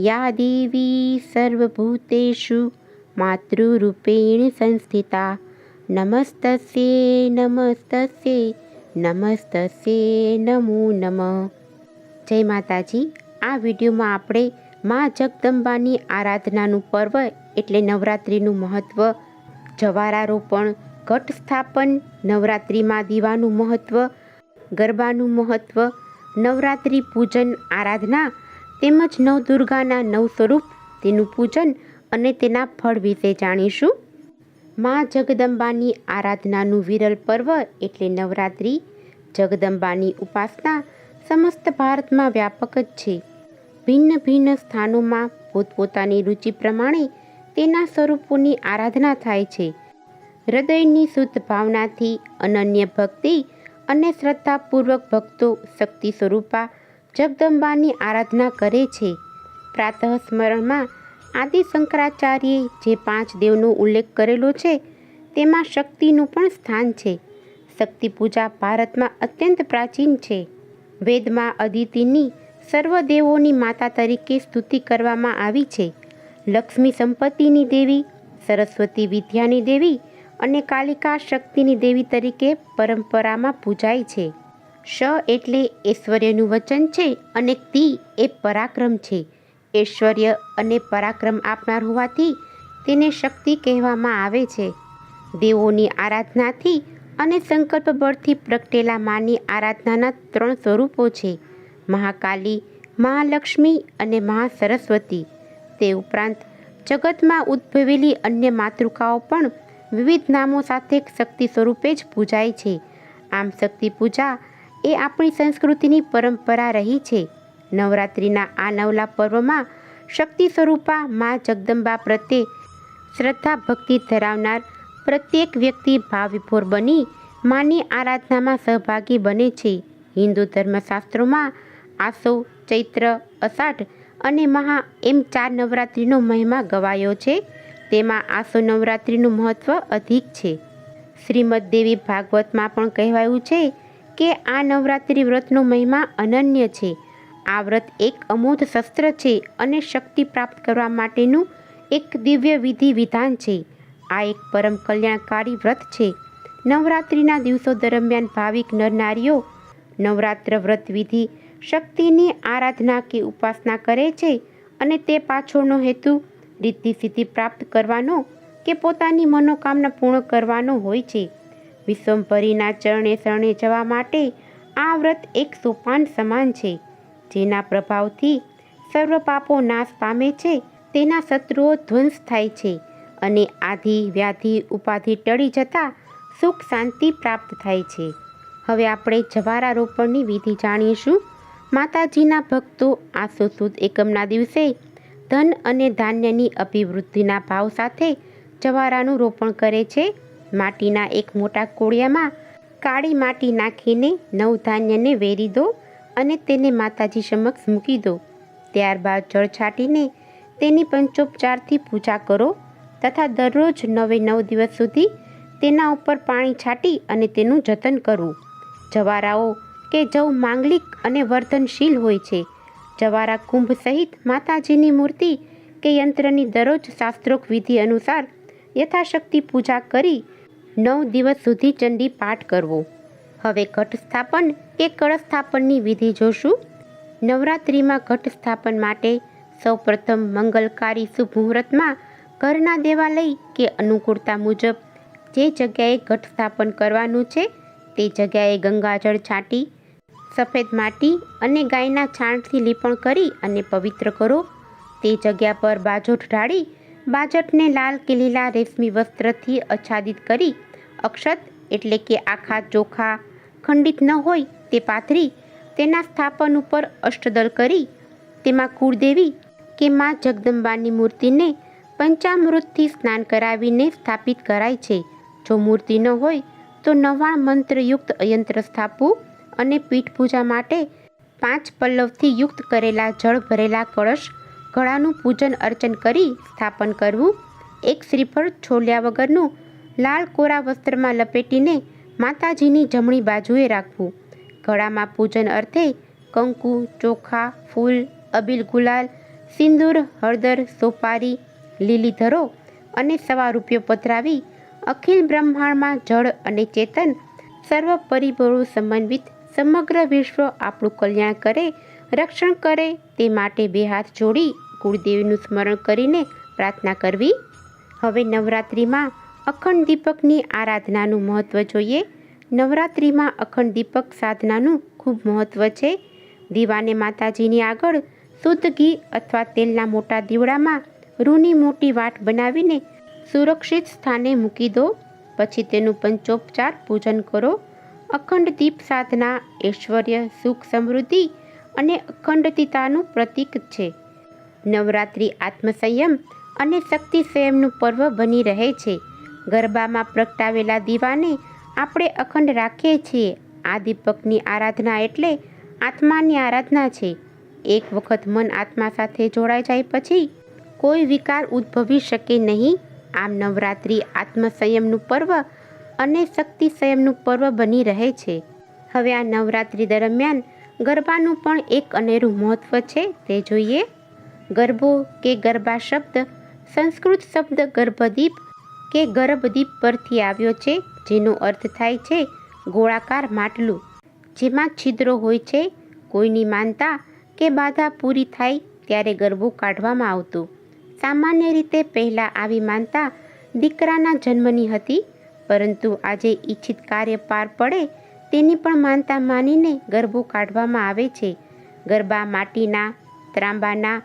યા દેવી સર્વભૂતેષુ માતૃરૂપેણ સંસ્થિતા નમસ્તસ્યે નમસ્તસ્યે નમસ્તસ્યે નમો નમઃ. જય માતાજી. આ વિડીયોમાં આપણે મા જગદંબાની આરાધનાનું પર્વ એટલે નવરાત્રિનું મહત્ત્વ, જવારારોપણ, ઘટ સ્થાપન, નવરાત્રિમાં દીવાનું મહત્ત્વ, ગરબાનું મહત્ત્વ, નવરાત્રિ પૂજન આરાધના તેમજ નવદુર્ગાના નવ સ્વરૂપ, તેનું પૂજન અને તેના ફળ વિશે જાણીશું. મા જગદંબાની આરાધનાનું વિરલ પર્વ એટલે નવરાત્રિ. જગદંબાની ઉપાસના સમસ્ત ભારતમાં વ્યાપક જ છે. ભિન્ન ભિન્ન સ્થાનોમાં પોતપોતાની રુચિ પ્રમાણે તેના સ્વરૂપોની આરાધના થાય છે. હૃદયની શુદ્ધ ભાવનાથી અનન્ય ભક્તિ અને શ્રદ્ધાપૂર્વક ભક્તો શક્તિ સ્વરૂપા જગદંબાની આરાધના કરે છે. પ્રાતઃ સ્મરણમાં આદિ શંકરાચાર્યે જે 5 દેવનો ઉલ્લેખ કરેલો છે તેમાં શક્તિનું પણ સ્થાન છે. શક્તિ પૂજા ભારતમાં અત્યંત પ્રાચીન છે. વેદમાં અદિતિની સર્વ દેવોની માતા તરીકે સ્તુતિ કરવામાં આવી છે. લક્ષ્મી સંપત્તિની દેવી, સરસ્વતી વિદ્યાની દેવી અને કાલિકા શક્તિની દેવી તરીકે પરંપરામાં પૂજાય છે. શ એટલે ઐશ્વર્યનું વચન છે અને તિ એ પરાક્રમ છે. ઐશ્વર્ય અને પરાક્રમ આપનાર હોવાથી તેને શક્તિ કહેવામાં આવે છે. દેવોની આરાધનાથી અને સંકલ્પ બળથી પ્રગટેલા માની આરાધનાના 3 સ્વરૂપો છે: મહાકાલી, મહાલક્ષ્મી અને મહાસરસ્વતી. તે ઉપરાંત જગતમાં ઉદ્ભવેલી અન્ય માતૃકાઓ પણ વિવિધ નામો સાથે શક્તિ સ્વરૂપે જ પૂજાય છે. આમ શક્તિ પૂજા એ આપણી સંસ્કૃતિની પરંપરા રહી છે. નવરાત્રિના આ નવલા પર્વમાં શક્તિ સ્વરૂપા મા જગદંબા પ્રત્યે શ્રદ્ધા ભક્તિ ધરાવનાર પ્રત્યેક વ્યક્તિ ભાવવિભોર બની માની આરાધનામાં સહભાગી બને છે. હિન્દુ ધર્મશાસ્ત્રોમાં આસો, ચૈત્ર, અષાઢ અને મહા એમ 4 નવરાત્રિનો મહિમા ગવાયો છે. તેમાં આસો નવરાત્રિનું મહત્ત્વ અધિક છે. શ્રીમદ દેવી ભાગવતમાં પણ કહેવાયું છે કે આ નવરાત્રિ વ્રતનો મહિમા અનન્ય છે. આ વ્રત એક અમોઘ શસ્ત્ર છે અને શક્તિ પ્રાપ્ત કરવા માટેનું એક દિવ્ય વિધિ વિધાન છે. આ એક પરમ કલ્યાણકારી વ્રત છે. નવરાત્રિના દિવસો દરમિયાન ભાવિક નરનારીઓ નવરાત્ર વ્રત વિધિ શક્તિની આરાધના કે ઉપાસના કરે છે અને તે પાછળનો હેતુ રિદ્ધિ સિદ્ધિ પ્રાપ્ત કરવાનો કે પોતાની મનોકામના પૂર્ણ કરવાનો હોય છે. વિશ્વંભરીના ચરણે શરણે જવા માટે આ વ્રત એક સોપાન સમાન છે. જેના પ્રભાવથી સર્વ પાપો નાશ પામે છે, તેના શત્રુઓ ધ્વંસ થાય છે અને આધિ વ્યાધિ ઉપાધિ ટળી જતાં સુખ શાંતિ પ્રાપ્ત થાય છે. હવે આપણે જવારારોપણની વિધિ જાણીશું. માતાજીના ભક્તો આસો સુદ એકમના દિવસે ધન અને ધાન્યની અભિવૃદ્ધિના ભાવ સાથે જવારાનું રોપણ કરે છે. માટીના એક મોટા કોળિયામાં કાળી માટી નાખીને નવધાન્યને વેરી દો અને તેને માતાજી સમક્ષ મૂકી દો. ત્યારબાદ જળ છાંટીને તેની પંચોપચારથી પૂજા કરો તથા દરરોજ 9 દિવસ સુધી તેના ઉપર પાણી છાંટી અને તેનું જતન કરવું. જવારાઓ કે જવ માંગલિક અને વર્ધનશીલ હોય છે. જવારા કુંભ સહિત માતાજીની મૂર્તિ કે યંત્રની દરરોજ શાસ્ત્રોક્ત વિધિ અનુસાર યથાશક્તિ પૂજા કરી 9 દિવસ સુધી ચંડી પાઠ કરવો. હવે ઘટ સ્થાપન કે કળશ સ્થાપનની વિધિ જોશું. નવરાત્રિમાં ઘટ સ્થાપન માટે સૌપ્રથમ મંગલકારી શુભ મુહૂર્તમાં ઘરના દેવાલય કે અનુકૂળતા મુજબ જે જગ્યાએ ઘટ સ્થાપન કરવાનું છે તે જગ્યાએ ગંગાજળ છાંટી સફેદ માટી અને ગાયના છાણથી લીપણ કરી અને પવિત્ર કરો. તે જગ્યા પર બાજોઠ ઢાળી બાજટને લાલ કે લીલા રેશમી વસ્ત્રથી આચ્છાદિત કરી અક્ષત એટલે કે આખા ચોખા ખંડિત ન હોય તે પાથરી તેના સ્થાપન ઉપર અષ્ટદળ કરી તેમાં કુળદેવી કે મા જગદંબાની મૂર્તિને પંચામૃતથી સ્નાન કરાવીને સ્થાપિત કરાય છે. જો મૂર્તિ ન હોય તો 9 મંત્રયુક્ત યંત્ર સ્થાપવું અને પીઠ પૂજા માટે 5 પલ્લવથી યુક્ત કરેલા જળ ભરેલા કળશ ઘડાનું પૂજન અર્ચન કરી સ્થાપન કરવું. એક શ્રીફળ છોલ્યા વગરનું લાલ કોરા વસ્ત્રમાં લપેટીને માતાજીની જમણી બાજુએ રાખવું. ઘડામાં પૂજન અર્થે કંકુ, ચોખા, ફૂલ, અબીલ, ગુલાલ, સિંદૂર, હળદર, સોપારી, લીલી ધરો અને સવા રૂપિયો પધરાવી અખિલ બ્રહ્માંડમાં જળ અને ચેતન સર્વ પરિબળો સમન્વિત સમગ્ર વિશ્વ આપણું કલ્યાણ કરે, રક્ષણ કરે તે માટે બે હાથ જોડી કુળદેવીનું સ્મરણ કરીને પ્રાર્થના કરવી. હવે નવરાત્રિમાં અખંડ દીપકની આરાધનાનું મહત્ત્વ જોઈએ. નવરાત્રિમાં અખંડ દીપક સાધનાનું ખૂબ મહત્ત્વ છે. દીવાને માતાજીની આગળ શુદ્ધ ઘી અથવા તેલના મોટા દીવડામાં રૂની મોટી વાટ બનાવીને સુરક્ષિત સ્થાને મૂકી દો. પછી તેનું પંચોપચાર પૂજન કરો. અખંડ દીપ સાધના ઐશ્વર્ય, સુખ, સમૃદ્ધિ અને અખંડિતતાનું પ્રતીક છે. નવરાત્રિ આત્મસંયમ અને શક્તિ સંયમનું પર્વ બની રહે છે. ગરબામાં પ્રગટાવેલા દીવાને આપણે અખંડ રાખીએ છીએ. આ દીપકની આરાધના એટલે આત્માની આરાધના છે. એક વખત મન આત્મા સાથે જોડાઈ જાય પછી કોઈ વિકાર ઉદ્ભવી શકે નહીં. આમ નવરાત્રિ આત્મસંયમનું પર્વ અને શક્તિ સંયમનું પર્વ બની રહે છે. હવે આ નવરાત્રિ દરમિયાન ગરબાનું પણ એક અનેરું મહત્ત્વ છે તે જોઈએ. ગરબો કે ગરબા શબ્દ સંસ્કૃત શબ્દ ગર્ભદીપ કે ગર્ભદીપ પરથી આવ્યો છે, જેનો અર્થ થાય છે ગોળાકાર માટલું જેમાં છિદ્રો હોય છે. કોઈની માનતા કે બાધા પૂરી થાય ત્યારે ગરબો કાઢવામાં આવતો. સામાન્ય રીતે પહેલાં આવી માનતા દીકરાના જન્મની હતી, પરંતુ આજે ઈચ્છિત કાર્ય પાર પડે તેની પણ માનતા માનીને ગરબો કાઢવામાં આવે છે. ગરબા માટીના, ત્રાંબાના,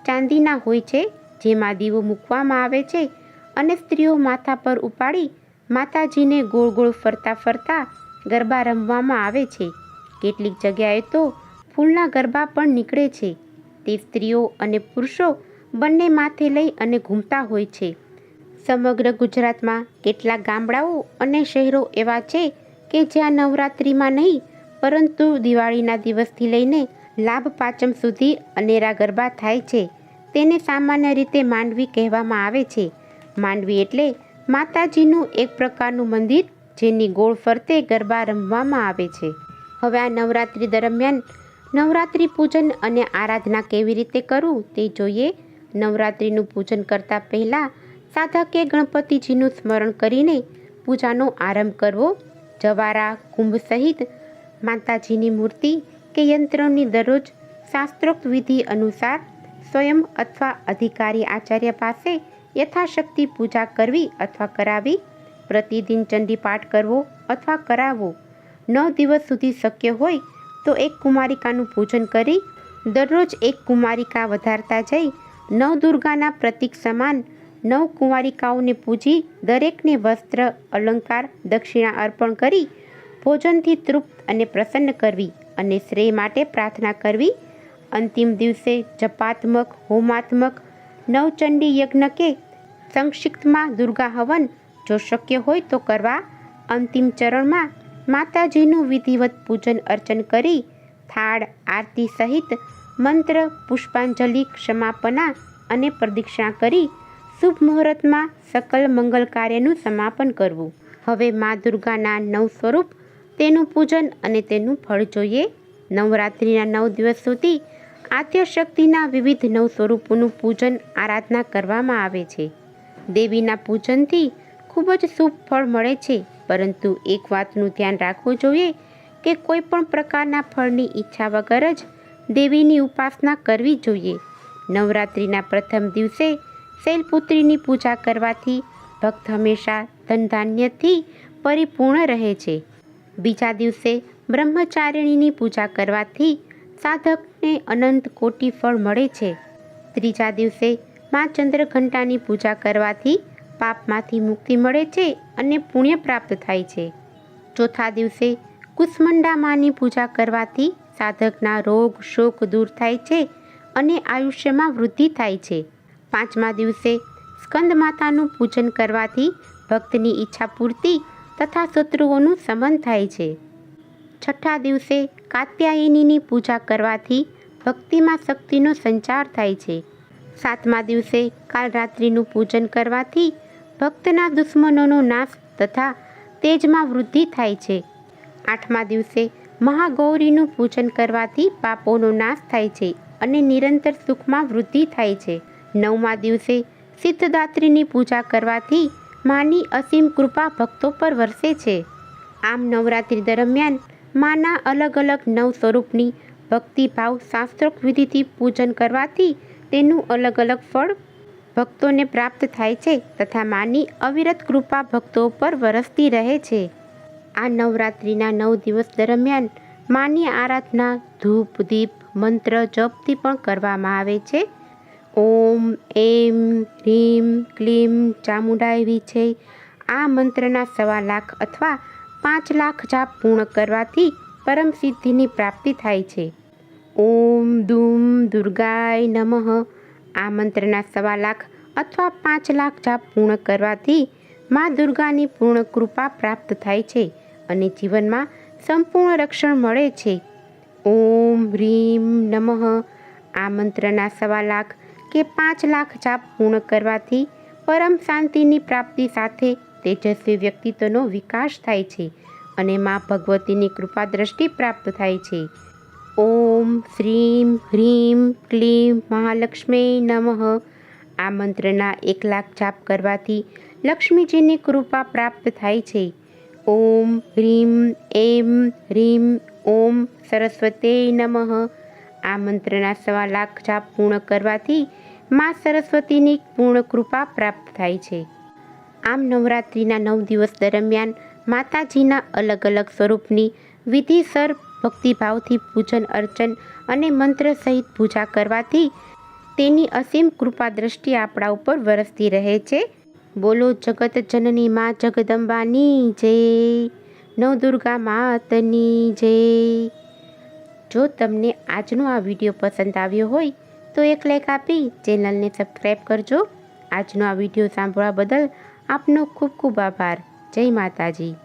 ચાંદીના હોય છે, જેમાં દીવો મૂકવામાં આવે છે અને સ્ત્રીઓ માથા પર ઉપાડી માતાજીને ગોળ ગોળ ફરતા ફરતા ગરબા રમવામાં આવે છે. કેટલીક જગ્યાએ તો ફૂલના ગરબા પણ નીકળે છે. તે સ્ત્રીઓ અને પુરુષો બંને માથે લઈ અને ઘૂમતા હોય છે. સમગ્ર ગુજરાતમાં કેટલાક ગામડાઓ અને શહેરો એવા છે કે જ્યાં નવરાત્રિમાં નહીં પરંતુ દિવાળીના દિવસથી લઈને લાભ પાંચમ સુધી અનેરા ગરબા થાય છે. તેને સામાન્ય રીતે માંડવી કહેવામાં આવે છે. માંડવી એટલે માતાજીનું એક પ્રકારનું મંદિર જેની ગોળ ફરતે ગરબા રમવામાં આવે છે. હવે આ નવરાત્રિ દરમિયાન નવરાત્રિ પૂજન અને આરાધના કેવી રીતે કરવું તે જોઈએ. નવરાત્રિનું પૂજન કરતાં પહેલાં સાધકે ગણપતિજીનું સ્મરણ કરીને પૂજાનો આરંભ કરવો. જવારા, કુંભ સહિત માતાજીની મૂર્તિ કે યંત્રોની દરરોજ શાસ્ત્રોક્ત વિધિ અનુસાર સ્વયં અથવા અધિકારી આચાર્ય પાસે યથાશક્તિ પૂજા કરવી અથવા કરાવી. પ્રતિદિન ચંડી પાઠ કરવો અથવા કરાવવો. 9 દિવસ સુધી શક્ય હોય તો એક કુમારિકાનું પૂજન કરી દરરોજ એક કુમારિકા વધારતા જઈ નવદુર્ગાના પ્રતીક સમાન 9 કુમારિકાઓને પૂજી દરેકને વસ્ત્ર, અલંકાર, દક્ષિણા અર્પણ કરી ભોજનથી તૃપ્ત અને પ્રસન્ન કરવી અને શ્રેય માટે પ્રાર્થના કરવી. અંતિમ દિવસે જપાત્મક, હોમાત્મક નવચંડી યજ્ઞ કે સંક્ષિપ્તમાં દુર્ગા હવન જો શક્ય હોય તો કરવા. અંતિમ ચરણમાં માતાજીનું વિધિવત પૂજન અર્ચન કરી થાળ, આરતી સહિત મંત્ર, પુષ્પાંજલિ, ક્ષમાપના અને પ્રદક્ષિણા કરી શુભ મુહૂર્તમાં સકલ મંગલ કાર્યનું સમાપન કરવું. હવે મા દુર્ગાના 9 સ્વરૂપ, તેનું પૂજન અને તેનું ફળ જોઈએ. નવરાત્રિના 9 દિવસ સુધી આદ્યશક્તિના વિવિધ 9 સ્વરૂપોનું પૂજન આરાધના કરવામાં આવે છે. દેવીના પૂજનથી ખૂબ જ શુભ ફળ મળે છે, પરંતુ એક વાતનું ધ્યાન રાખવું જોઈએ કે કોઈ પણ પ્રકારના ફળની ઈચ્છા વગર જ દેવીની ઉપાસના કરવી જોઈએ. નવરાત્રિના પ્રથમ દિવસે શૈલપુત્રીની પૂજા કરવાથી ભક્ત હંમેશા ધનધાન્યથી પરિપૂર્ણ રહે છે. બીજા દિવસે બ્રહ્મચારિણીની પૂજા કરવાથી સાધકને અનંત કોટી ફળ મળે છે. ત્રીજા દિવસે મા ચંદ્રઘંટાની પૂજા કરવાથી પાપમાંથી મુક્તિ મળે છે અને પુણ્ય પ્રાપ્ત થાય છે. ચોથા દિવસે કુષ્માંડા માની પૂજા કરવાથી સાધકના રોગ, શોક દૂર થાય છે અને આયુષ્યમાં વૃદ્ધિ થાય છે. પાંચમા દિવસે સ્કંદ માતાનું પૂજન કરવાથી ભક્તની ઈચ્છા પૂર્તિ તથા શત્રુઓનું શમન થાય છે. છઠ્ઠા દિવસે કાત્યાયનીની પૂજા કરવાથી ભક્તિમાં શક્તિનો સંચાર થાય છે. સાતમા દિવસે કાલરાત્રિનું પૂજન કરવાથી ભક્તના દુશ્મનોનો નાશ તથા તેજમાં વૃદ્ધિ થાય છે. આઠમા દિવસે મહાગૌરીનું પૂજન કરવાથી પાપોનો નાશ થાય છે અને નિરંતર સુખમાં વૃદ્ધિ થાય છે. 9મા દિવસે સિદ્ધદાત્રીની પૂજા કરવાથી માની અસીમ કૃપા ભક્તો પર વરસે છે. આમ નવરાત્રિ દરમિયાન માના અલગ અલગ 9 સ્વરૂપની ભક્તિભાવ શાસ્ત્રોક્ત વિધિથી પૂજન કરવાથી તેનું અલગ અલગ ફળ ભક્તોને પ્રાપ્ત થાય છે તથા માની અવિરત કૃપા ભક્તો પર વરસતી રહે છે. આ નવરાત્રિના 9 દિવસ દરમિયાન માની આરાધના ધૂપ દીપ મંત્ર જપથી પણ કરવામાં આવે છે. ઓમ એમ હ્રીમ ક્લીમ ચામુંડાય વિજય આ મંત્રના 1.25 લાખ અથવા 5 લાખ જાપ પૂર્ણ કરવાથી પરમ સિદ્ધિની પ્રાપ્તિ થાય છે. ઓમ દૂમ દુર્ગાય નમઃ આ મંત્રના 1.25 લાખ અથવા 5 લાખ જાપ પૂર્ણ કરવાથી મા દુર્ગાની પૂર્ણ કૃપા પ્રાપ્ત થાય છે અને જીવનમાં સંપૂર્ણ રક્ષણ મળે છે. ઓમ હ્રીમ નમઃ આ મંત્રના 1.25 લાખ કે 5 લાખ જાપ પૂર્ણ કરવાથી પરમ શાંતિની પ્રાપ્તિ સાથે તેજસ્વી વ્યક્તિત્વનો વિકાસ થાય છે અને મા ભગવતીની કૃપા દ્રષ્ટિ પ્રાપ્ત થાય છે. ઓમ શ્રીમ હ્રીમ ક્લીમ મહાલક્ષ્મી નમઃ આ મંત્રના 1 લાખ જાપ કરવાથી લક્ષ્મીજીની કૃપા પ્રાપ્ત થાય છે. ઓમ હ્રીમ એમ હ્રીમ ઓમ સરસ્વતે નમઃ આ મંત્રના 1.25 લાખ જાપ પૂર્ણ કરવાથી મા સરસ્વતીની પૂર્ણ કૃપા પ્રાપ્ત થાય છે. આમ નવરાત્રિના 9 દિવસ દરમિયાન માતાજીના અલગ અલગ સ્વરૂપની વિધિસર ભક્તિભાવથી પૂજન અર્ચન અને મંત્ર સહિત પૂજા કરવાથી તેની અસીમ કૃપા દ્રષ્ટિ આપણા ઉપર વરસતી રહે છે. બોલો જગત જનની મા જગદંબાની જય, નવદુર્ગા માતની જય. જો તમને આજનો આ વિડીયો પસંદ આવ્યો હોય તો એક લાઈક આપી ચેનલને સબસ્ક્રાઈબ કરજો. આજનો આ વિડીયો સાંભળવા બદલ આપનો ખૂબ ખૂબ આભાર. જય માતાજી.